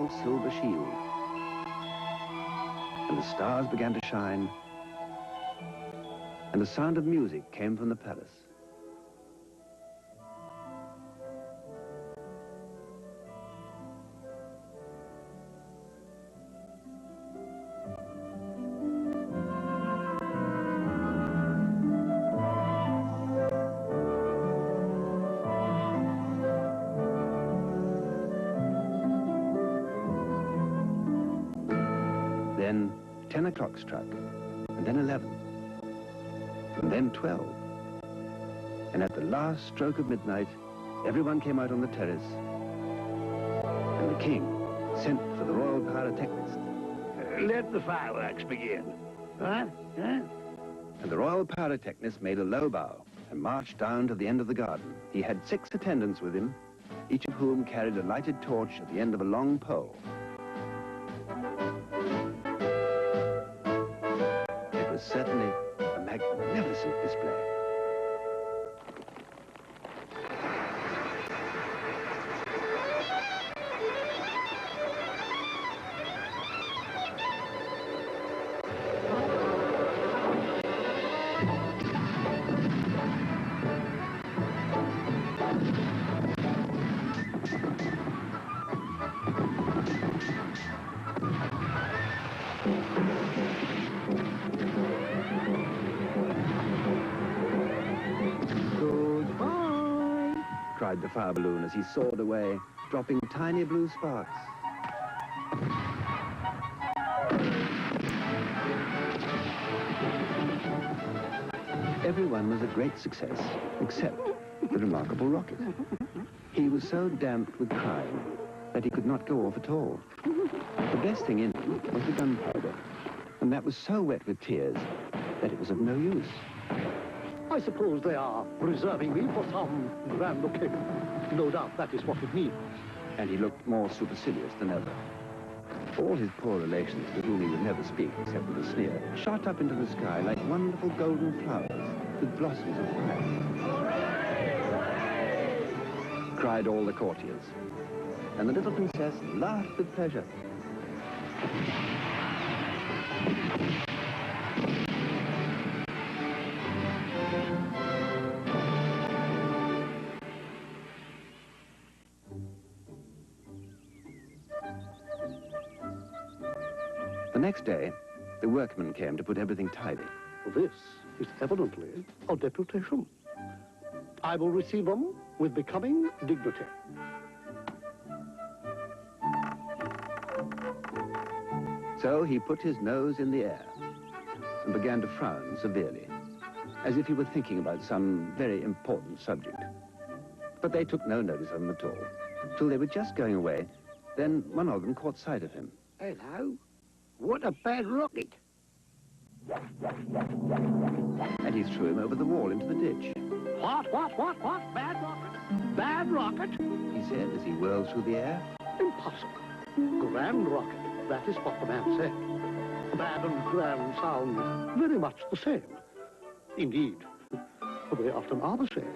wonderful silver shield. And the stars began to shine, and the sound of music came from the palace. Then 10 o'clock struck, and then 11, and then 12. And at the last stroke of midnight, everyone came out on the terrace, and the king sent for the royal pyrotechnist. Let the fireworks begin. Huh? And the royal pyrotechnist made a low bow and marched down to the end of the garden. He had 6 attendants with him, each of whom carried a lighted torch at the end of a long pole. It was certainly a magnificent display. Cried the fire balloon as he soared away, dropping tiny blue sparks. Everyone was a great success, except the remarkable rocket. He was so damped with crying that he could not go off at all. The best thing in him was the gunpowder, and that was so wet with tears that it was of no use. I suppose they are reserving me for some grand occasion. No doubt that is what it means. And he looked more supercilious than ever. All his poor relations, to whom he would never speak except with a sneer, shot up into the sky like wonderful golden flowers with blossoms of fire. Cried all the courtiers. And the little princess laughed with pleasure. The next day, the workmen came to put everything tidy. This is evidently a deputation. I will receive them with becoming dignity. So he put his nose in the air and began to frown severely, as if he were thinking about some very important subject. But they took no notice of him at all, till they were just going away. Then one of them caught sight of him. Hello? What a bad rocket! And he threw him over the wall into the ditch. What? Bad rocket? Bad rocket? He said as he whirled through the air. Impossible. Grand rocket. That is what the man said. Bad and grand sound very much the same. Indeed, they often are the same.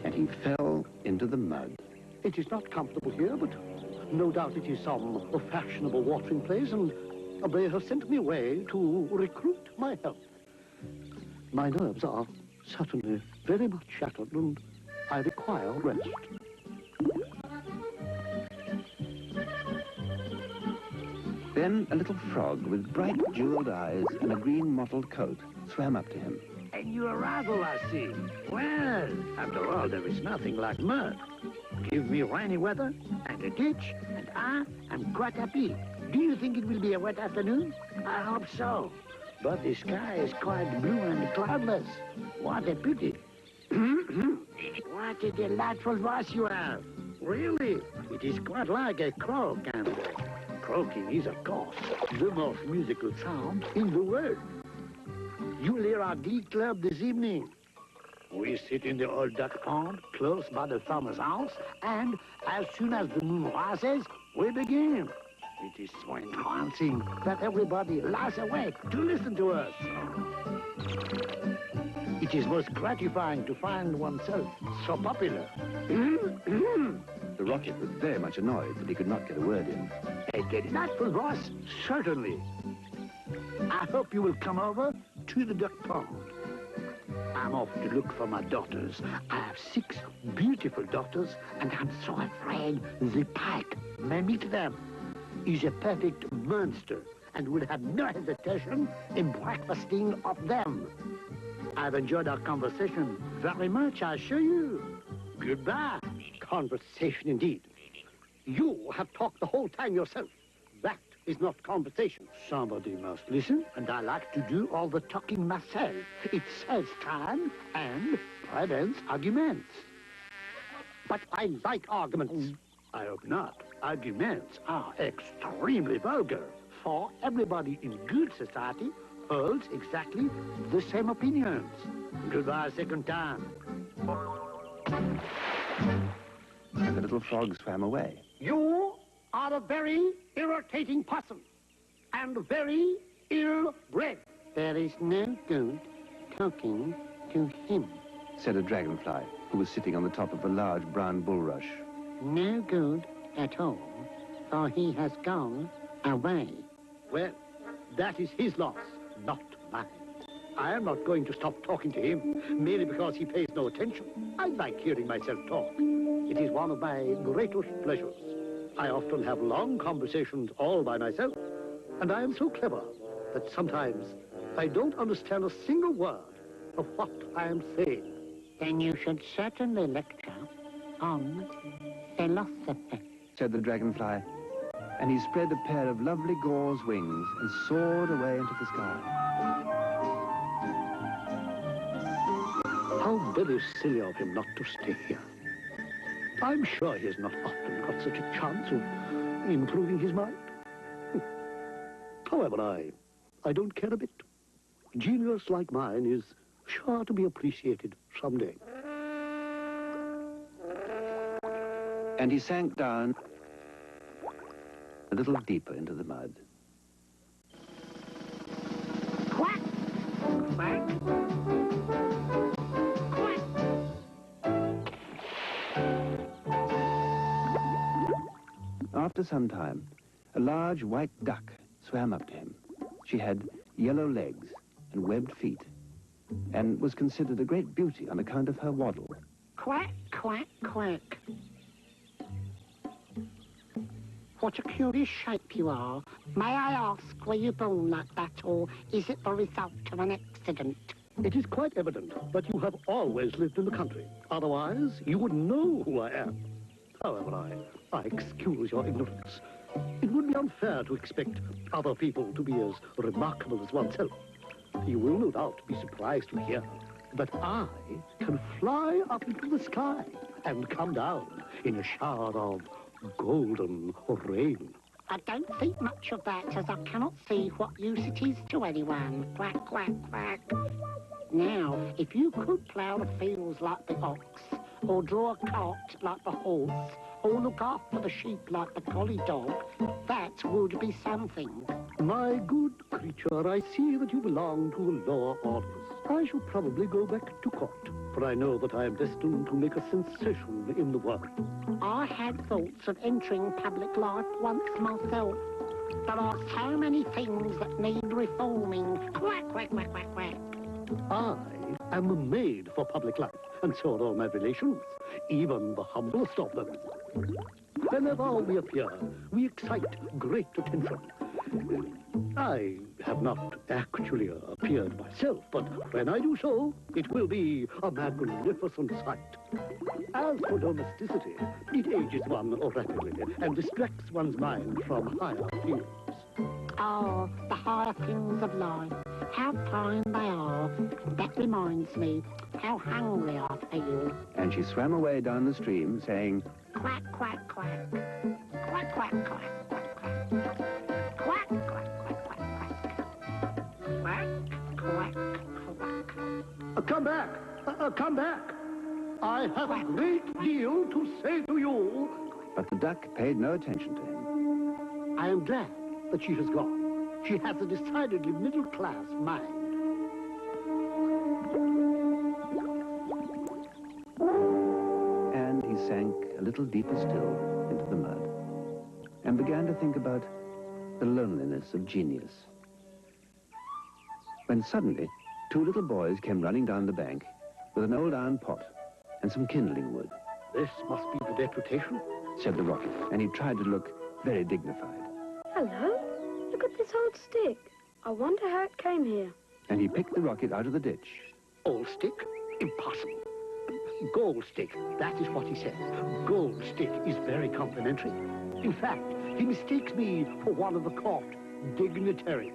And he fell into the mud. It is not comfortable here, but no doubt it is some fashionable watering place, and they have sent me away to recruit my health. My nerves are certainly very much shattered, and I require rest. Then a little frog with bright jeweled eyes and a green mottled coat swam up to him. And you arrival, I see. Well, after all, there is nothing like mud. Give me rainy weather and a ditch, and I am quite happy. Do you think it will be a wet afternoon? I hope so. But the sky is quite blue and cloudless. What a pity. What a delightful voice you have. Really, it is quite like a croak, and croaking is, of course, the most musical sound in the world. You'll hear our glee club this evening. We sit in the old duck pond close by the farmer's house, and as soon as the moon rises, we begin. It is so entrancing that everybody lies awake to listen to us. It is most gratifying to find oneself so popular. The rocket was very much annoyed that he could not get a word in. A delightful boss, certainly. I hope you will come over to the duck pond. I'm off to look for my daughters. I have 6 beautiful daughters, and I'm so afraid the pike may meet them. He's a perfect monster and will have no hesitation in breakfasting of them. I've enjoyed our conversation very much, I assure you. Goodbye. Conversation indeed. You have talked the whole time yourself. That is not conversation. Somebody must listen. And I like to do all the talking myself. It saves time and prevents arguments. But I like arguments. I hope not. Arguments are extremely vulgar, for everybody in good society holds exactly the same opinions. Goodbye, second time. And the little frog swam away. You are a very irritating person and very ill-bred. There is no good talking to him. Said a dragonfly who was sitting on the top of a large brown bulrush. No good at all, for he has gone away. Well, that is his loss, not mine. I am not going to stop talking to him merely because he pays no attention. I like hearing myself talk. It is one of my greatest pleasures. I often have long conversations all by myself, and I am so clever that sometimes I don't understand a single word of what I am saying. Then you should certainly lecture on philosophy, said the dragonfly, and he spread a pair of lovely gauze wings and soared away into the sky. How very silly of him not to stay here. I'm sure he has not often got such a chance of improving his mind. However, I don't care a bit. Genius like mine is sure to be appreciated someday. And he sank down a little deeper into the mud. Quack! Quack! Quack! After some time, a large white duck swam up to him. She had yellow legs and webbed feet, and was considered a great beauty on account of her waddle. Quack, quack, quack. What a curious shape you are. May I ask, were you born like that, or is it the result of an accident? It is quite evident that you have always lived in the country. Otherwise, you wouldn't know who I am. However, I excuse your ignorance. It would be unfair to expect other people to be as remarkable as oneself. You will no doubt be surprised to hear that I can fly up into the sky and come down in a shower of golden rain. I don't think much of that, as I cannot see what use it is to anyone. Quack, quack, quack. Now, if you could plough the fields like the ox, or draw a cart like the horse, or look after the sheep like the collie dog, that would be something. My good creature, I see that you belong to lower orders. I shall probably go back to court, for I know that I am destined to make a sensation in the world. I had thoughts of entering public life once myself. There are so many things that need reforming. Quack, quack, quack, quack, quack. I am made for public life, and so are all my relations, even the humblest of them. Whenever we appear, we excite great attention. I have not actually appeared myself, but when I do so, it will be a magnificent sight. As for domesticity, it ages one rapidly and distracts one's mind from higher things. Oh, the higher things of life. How fine they are. That reminds me how hungry I feel. And she swam away down the stream, saying, Quack, quack, quack. Quack, quack, quack, quack, quack. Quack, quack, quack, quack, quack. Quack, quack, quack. Come back! Come back! I have a great deal to say to you. but the duck paid no attention to him. I am glad that she has gone. She has a decidedly middle-class mind. sank a little deeper still into the mud and began to think about the loneliness of genius. When suddenly, two little boys came running down the bank with an old iron pot and some kindling wood. This must be the deputation, said the rocket, and he tried to look very dignified. Hello, look at this old stick. I wonder how it came here. And he picked the rocket out of the ditch. Old stick? Impossible. Gold stick, that is what he said. Gold stick is very complimentary. In fact, he mistakes me for one of the court dignitaries.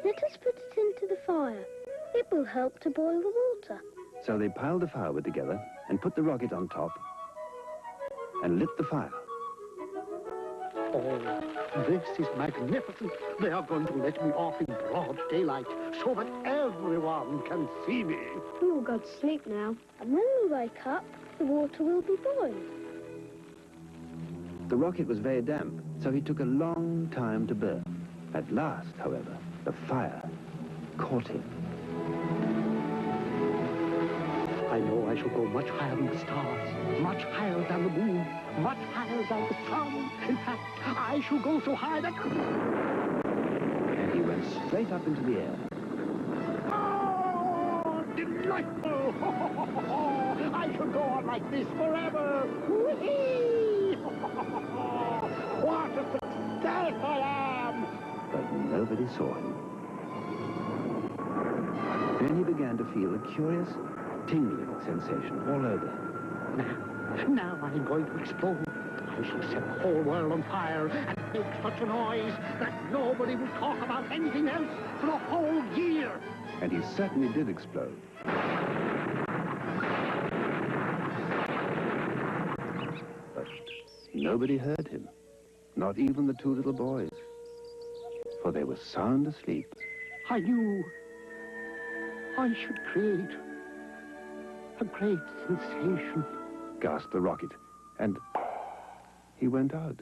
Let us put it into the fire. It will help to boil the water. So they piled the firewood together and put the rocket on top and lit the fire. Oh, this is magnificent. They are going to let me off in broad daylight so that everyone can see me. We will go to sleep now, and when we wake up, the water will be boiled. The rocket was very damp, so he took a long time to burn. At last, however, the fire caught him. I know I shall go much higher than the stars, much higher than the moon, much higher than the sun. In fact, I shall go so high that... And he went straight up into the air. Oh, delightful! I shall go on like this forever! Whee! What a success I am! But nobody saw him. Then he began to feel a curious tingling sensation all over. Now I'm going to explode. I shall set the whole world on fire and make such a noise that nobody will talk about anything else for a whole year. And he certainly did explode. But nobody heard him, not even the two little boys, for they were sound asleep. I knew I should create a great sensation, Gasped the rocket, and he went out.